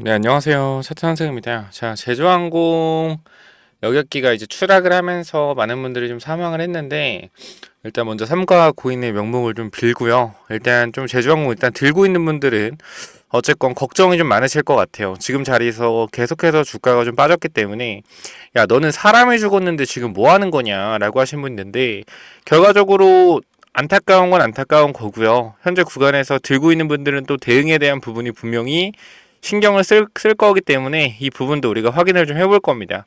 네, 안녕하세요. 차트한 승입니다 자, 제주항공 여객기가 이제 추락을 하면서 많은 분들이 좀 사망을 했는데, 일단 먼저 삼가 고인의 명목을 좀 빌고요. 일단 좀 제주항공 일단 들고 있는 분들은 어쨌건 걱정이 좀 많으실 것 같아요. 지금 자리에서 계속해서 주가가 좀 빠졌기 때문에, 야, 너는 사람이 죽었는데 지금 뭐 하는 거냐라고 하신 분 있는데, 결과적으로 안타까운 건 안타까운 거고요. 현재 구간에서 들고 있는 분들은 또 대응에 대한 부분이 분명히 신경을 쓸 거기 때문에 이 부분도 우리가 확인을 좀 해볼 겁니다.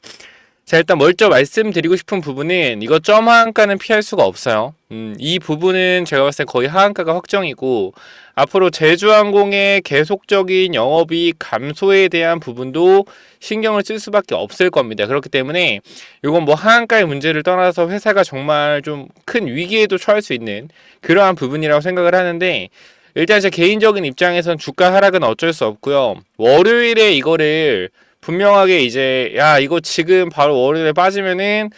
자, 일단 먼저 말씀드리고 싶은 부분은 이거 점 하한가는 피할 수가 없어요. 이 부분은 제가 봤을 때 거의 하한가가 확정이고, 앞으로 제주항공의 계속적인 영업이익 감소에 대한 부분도 신경을 쓸 수밖에 없을 겁니다. 그렇기 때문에 이건 뭐 하한가의 문제를 떠나서 회사가 정말 좀 큰 위기에도 처할 수 있는 그러한 부분이라고 생각을 하는데, 일단 제 개인적인 입장에선 주가 하락은 어쩔 수 없고요. 월요일에 이거를 분명하게 이제 야 이거 지금 바로 월요일에 빠지면은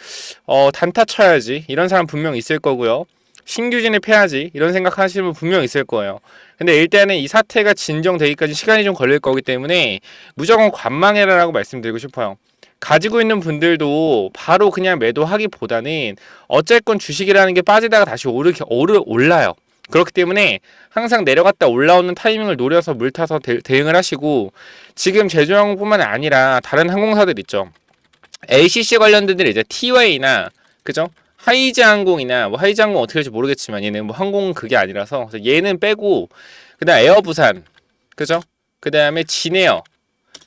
단타 쳐야지 이런 사람 분명 있을 거고요. 신규진을 패야지 이런 생각하시는 분 분명 있을 거예요. 근데 일단은 이 사태가 진정되기까지 시간이 좀 걸릴 거기 때문에 무조건 관망해라라고 말씀드리고 싶어요. 가지고 있는 분들도 바로 그냥 매도하기보다는 어쨌건 주식이라는 게 빠지다가 다시 올라요. 그렇기 때문에 항상 내려갔다 올라오는 타이밍을 노려서 물타서 대응을 하시고, 지금 제주항공뿐만 아니라 다른 항공사들 있죠. LCC 관련된 이제 티웨이나 그죠? 하이즈항공이나 뭐 하이즈항공 어떻게 될지 모르겠지만 얘는 뭐 항공 그게 아니라서 얘는 빼고, 그다음 에어부산 그죠? 그다음에 진에어.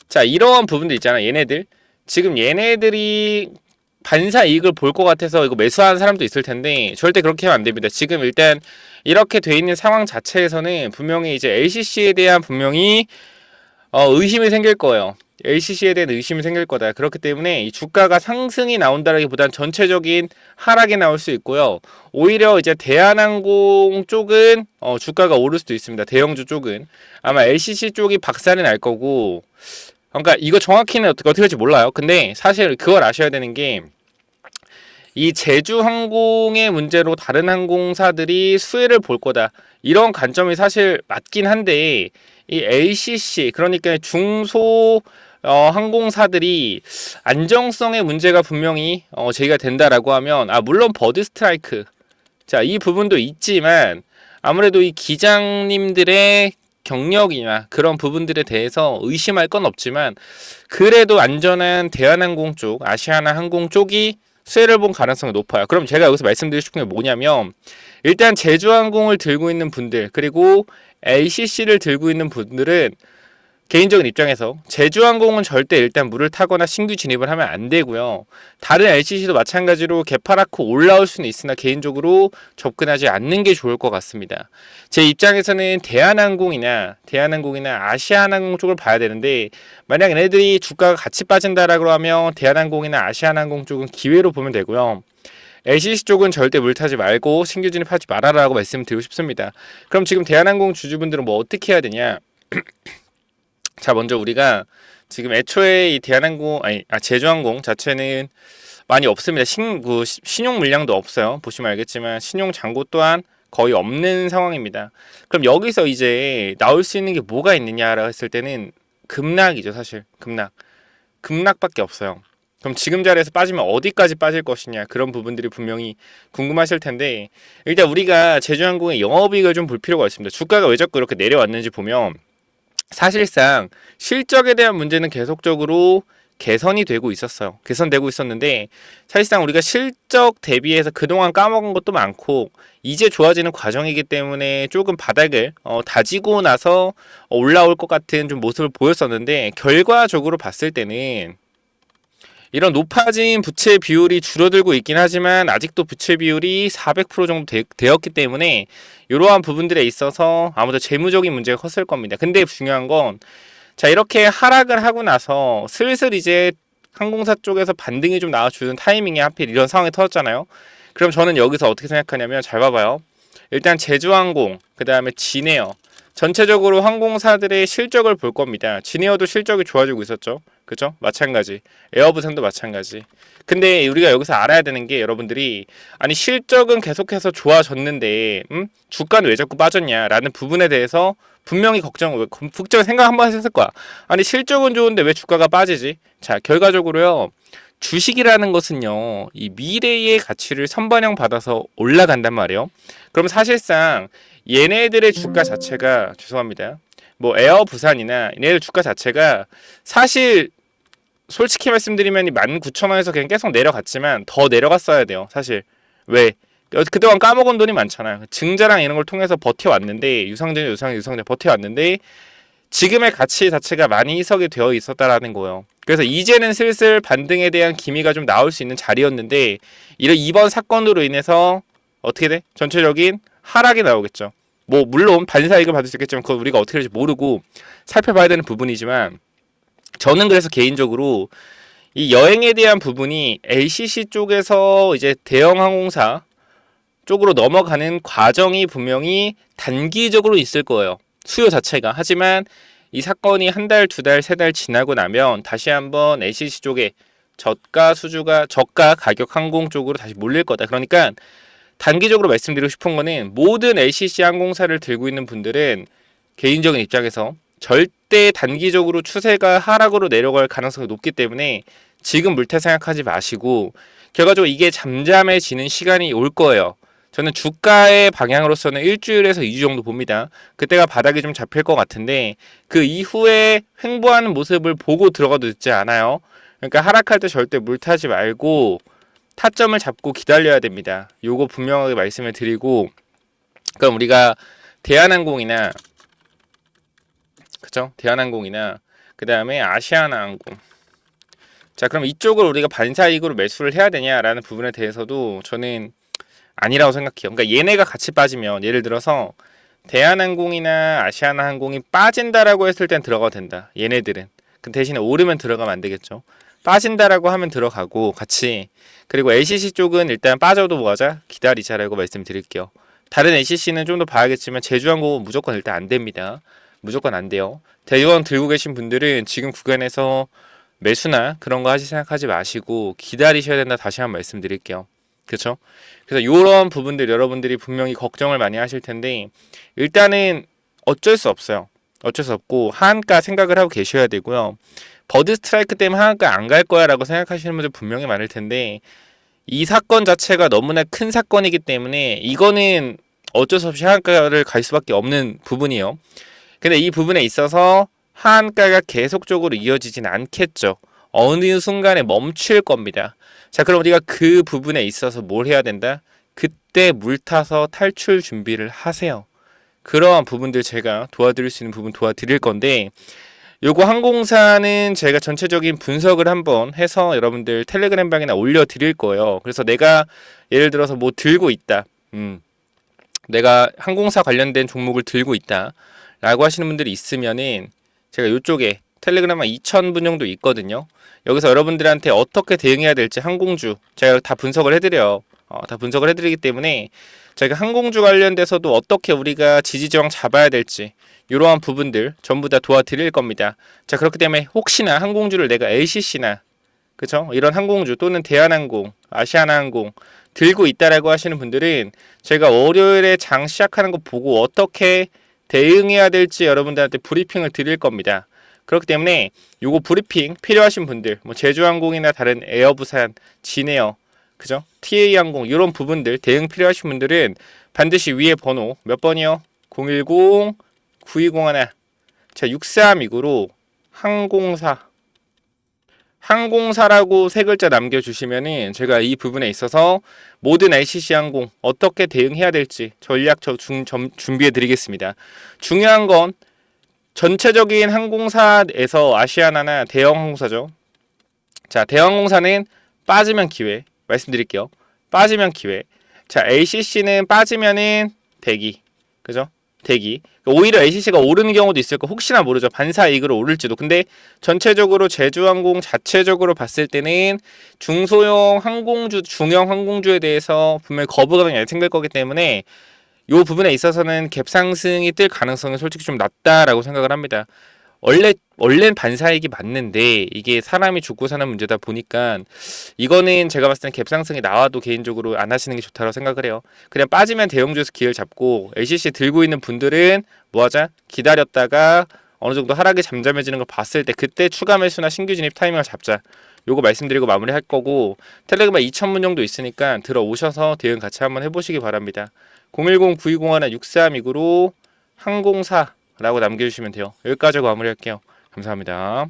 자, 이러한 부분들 있잖아. 얘네들 지금 얘네들이 반사 이익을 볼 것 같아서 이거 매수하는 사람도 있을 텐데 절대 그렇게 하면 안 됩니다. 지금 일단 이렇게 돼 있는 상황 자체에서는 분명히 이제 LCC에 대한 분명히 의심이 생길 거예요. LCC에 대한 의심이 생길 거다. 그렇기 때문에 이 주가가 상승이 나온다라기보단 전체적인 하락이 나올 수 있고요. 오히려 이제 대한항공 쪽은 주가가 오를 수도 있습니다. 대형주 쪽은 아마 LCC 쪽이 박살이 날 거고, 그러니까 이거 정확히는 어떻게 될지 몰라요. 근데 사실 그걸 아셔야 되는 게, 이 제주항공의 문제로 다른 항공사들이 수혜를 볼 거다, 이런 관점이 사실 맞긴 한데, 이 LCC 그러니까 중소 항공사들이 안정성의 문제가 분명히 제기가 된다라고 하면, 물론 버드 스트라이크, 자, 이 부분도 있지만 아무래도 이 기장님들의 경력이나 그런 부분들에 대해서 의심할 건 없지만, 그래도 안전한 대한항공 쪽, 아시아나 항공 쪽이 수혜를 본 가능성이 높아요. 그럼 제가 여기서 말씀드리고 싶은 게 뭐냐면, 일단 제주항공을 들고 있는 분들 그리고 LCC를 들고 있는 분들은 개인적인 입장에서 제주항공은 절대 일단 물을 타거나 신규 진입을 하면 안 되고요. 다른 LCC도 마찬가지로 개파랗고 올라올 수는 있으나 개인적으로 접근하지 않는 게 좋을 것 같습니다. 제 입장에서는 대한항공이나 아시아나항공 쪽을 봐야 되는데, 만약 얘네들이 주가가 같이 빠진다라고 하면 대한항공이나 아시아나항공 쪽은 기회로 보면 되고요. LCC 쪽은 절대 물 타지 말고 신규 진입하지 말아라라고 말씀드리고 싶습니다. 그럼 지금 대한항공 주주분들은 뭐 어떻게 해야 되냐? 자, 먼저 우리가 지금 애초에 이 대한항공 제주항공 자체는 많이 없습니다. 신용 물량도 없어요. 보시면 알겠지만 신용 잔고 또한 거의 없는 상황입니다. 그럼 여기서 이제 나올 수 있는 게 뭐가 있느냐라고 했을 때는 급락이죠. 사실 급락밖에 없어요. 그럼 지금 자리에서 빠지면 어디까지 빠질 것이냐, 그런 부분들이 분명히 궁금하실 텐데, 일단 우리가 제주항공의 영업이익을 좀 볼 필요가 있습니다. 주가가 왜 자꾸 이렇게 내려왔는지 보면, 사실상 실적에 대한 문제는 계속적으로 개선이 되고 있었어요. 개선되고 있었는데, 사실상 우리가 실적 대비해서 그동안 까먹은 것도 많고 이제 좋아지는 과정이기 때문에 조금 바닥을 다지고 나서 올라올 것 같은 좀 모습을 보였었는데, 결과적으로 봤을 때는 이런 높아진 부채 비율이 줄어들고 있긴 하지만 아직도 부채 비율이 400% 정도 되었기 때문에 이러한 부분들에 있어서 아무래도 재무적인 문제가 컸을 겁니다. 근데 중요한 건, 자, 이렇게 하락을 하고 나서 슬슬 이제 항공사 쪽에서 반등이 좀 나와주는 타이밍에 하필 이런 상황이 터졌잖아요. 그럼 저는 여기서 어떻게 생각하냐면, 잘 봐봐요. 일단 제주항공, 그 다음에 진에어, 전체적으로 항공사들의 실적을 볼 겁니다. 진에어도 실적이 좋아지고 있었죠. 그죠? 마찬가지. 에어부산도 마찬가지. 근데 우리가 여기서 알아야 되는 게 여러분들이 아니 실적은 계속해서 좋아졌는데 주가는 왜 자꾸 빠졌냐라는 부분에 대해서 분명히 국정 생각 한번 했을 거야. 아니 실적은 좋은데 왜 주가가 빠지지? 자, 결과적으로요. 주식이라는 것은요. 이 미래의 가치를 선반영 받아서 올라간단 말이에요. 그럼 사실상 얘네들의 주가 자체가 죄송합니다. 뭐 에어부산이나 얘네들 주가 자체가 사실 솔직히 말씀드리면 19,000원에서 그냥 계속 내려갔지만 더 내려갔어야 돼요. 사실 왜? 그동안 까먹은 돈이 많잖아요. 증자랑 이런 걸 통해서 버텨왔는데 유상증자 버텨왔는데 지금의 가치 자체가 많이 희석이 되어 있었다라는 거예요. 그래서 이제는 슬슬 반등에 대한 기미가 좀 나올 수 있는 자리였는데 이번 사건으로 인해서 어떻게 돼? 전체적인 하락이 나오겠죠. 뭐 물론 반사이익을 받을 수 있겠지만 그건 우리가 어떻게 될지 모르고 살펴봐야 되는 부분이지만 저는 그래서 개인적으로 이 여행에 대한 부분이 LCC 쪽에서 이제 대형 항공사 쪽으로 넘어가는 과정이 분명히 단기적으로 있을 거예요. 수요 자체가. 하지만 이 사건이 한 달, 두 달, 세 달 지나고 나면 다시 한번 LCC 쪽에 저가 가격 항공 쪽으로 다시 몰릴 거다. 그러니까 단기적으로 말씀드리고 싶은 거는 모든 LCC 항공사를 들고 있는 분들은 개인적인 입장에서 절대 단기적으로 추세가 하락으로 내려갈 가능성이 높기 때문에 지금 물타 생각하지 마시고 결과적으로 이게 잠잠해지는 시간이 올 거예요. 저는 주가의 방향으로서는 일주일에서 2주 정도 봅니다. 그때가 바닥이 좀 잡힐 것 같은데 그 이후에 횡보하는 모습을 보고 들어가도 늦지 않아요. 그러니까 하락할 때 절대 물타지 말고 타점을 잡고 기다려야 됩니다. 요거 분명하게 말씀을 드리고 그럼 우리가 대한항공이나 그죠? 대한항공이나 그 다음에 아시아나항공 자 그럼 이쪽을 우리가 반사이익으로 매수를 해야 되냐라는 부분에 대해서도 저는 아니라고 생각해요. 그러니까 얘네가 같이 빠지면 예를 들어서 대한항공이나 아시아나항공이 빠진다라고 했을 땐 들어가도 된다. 얘네들은. 그 대신에 오르면 들어가면 안 되겠죠. 빠진다라고 하면 들어가고 같이 그리고 LCC 쪽은 일단 빠져도 뭐하자? 기다리자라고 말씀드릴게요. 다른 LCC는 좀 더 봐야겠지만 제주항공은 무조건 일단 안 됩니다. 무조건 안 돼요. 대원 들고 계신 분들은 지금 구간에서 매수나 그런 거 생각하지 마시고 기다리셔야 된다 다시 한번 말씀드릴게요. 그렇죠? 그래서 이런 부분들 여러분들이 분명히 걱정을 많이 하실 텐데 일단은 어쩔 수 없어요. 어쩔 수 없고 하한가 생각을 하고 계셔야 되고요. 버드 스트라이크 때문에 하한가 안 갈 거야 라고 생각하시는 분들 분명히 많을 텐데 이 사건 자체가 너무나 큰 사건이기 때문에 이거는 어쩔 수 없이 하한가를 갈 수밖에 없는 부분이에요. 근데 이 부분에 있어서 하한가가 계속적으로 이어지진 않겠죠. 어느 순간에 멈출 겁니다. 자, 그럼 우리가 그 부분에 있어서 뭘 해야 된다? 그때 물타서 탈출 준비를 하세요. 그러한 부분들 제가 도와드릴 수 있는 부분 도와드릴 건데 요거 항공사는 제가 전체적인 분석을 한번 해서 여러분들 텔레그램 방에나 올려드릴 거예요. 그래서 내가 예를 들어서 뭐 들고 있다. 내가 항공사 관련된 종목을 들고 있다. 라고 하시는 분들이 있으면은 제가 요쪽에 텔레그램 한 2,000분 정도 있거든요. 여기서 여러분들한테 어떻게 대응해야 될지 항공주 제가 다 분석을 해드려요. 다 분석을 해드리기 때문에 저희가 항공주 관련돼서도 어떻게 우리가 지지저항 잡아야 될지 이러한 부분들 전부 다 도와드릴 겁니다. 자 그렇기 때문에 혹시나 항공주를 내가 LCC나 그쵸? 이런 항공주 또는 대한항공, 아시아나항공 들고 있다라고 하시는 분들은 제가 월요일에 장 시작하는 거 보고 어떻게 대응해야 될지 여러분들한테 브리핑을 드릴 겁니다. 그렇기 때문에 요거 브리핑 필요하신 분들 뭐 제주항공이나 다른 에어부산, 진에어 그죠? TA항공 이런 부분들 대응 필요하신 분들은 반드시 위에 번호 몇 번이요? 010-9201 자 6329로 항공사라고 세 글자 남겨주시면은 제가 이 부분에 있어서 모든 LCC 항공 어떻게 대응해야 될지 전략 준비해 드리겠습니다. 중요한 건 전체적인 항공사에서 아시아나나 대형 항공사죠. 자, 대형 항공사는 빠지면 기회 말씀드릴게요. 빠지면 기회. 자, LCC는 빠지면은 대기. 그죠? 대기. 오히려 LCC가 오르는 경우도 있을 거 혹시나 모르죠. 반사이익으로 오를지도. 근데 전체적으로 제주항공 자체적으로 봤을 때는 중소형 항공주, 중형 항공주에 대해서 분명히 거부감이 생길 거기 때문에 이 부분에 있어서는 갭 상승이 뜰 가능성이 솔직히 좀 낮다라고 생각을 합니다. 원래는 반사이익이 맞는데 이게 사람이 죽고 사는 문제다 보니까 이거는 제가 봤을 땐 갭상승이 나와도 개인적으로 안 하시는 게 좋다고 생각을 해요. 그냥 빠지면 대형주에서 기회를 잡고 LCC 들고 있는 분들은 뭐 하자? 기다렸다가 어느 정도 하락이 잠잠해지는 걸 봤을 때 그때 추가 매수나 신규 진입 타이밍을 잡자. 요거 말씀드리고 마무리할 거고 텔레그램 2,000문 정도 있으니까 들어오셔서 대응 같이 한번 해보시기 바랍니다. 010-9201-6329로 항공사라고 남겨주시면 돼요. 여기까지 하고 마무리할게요. 감사합니다.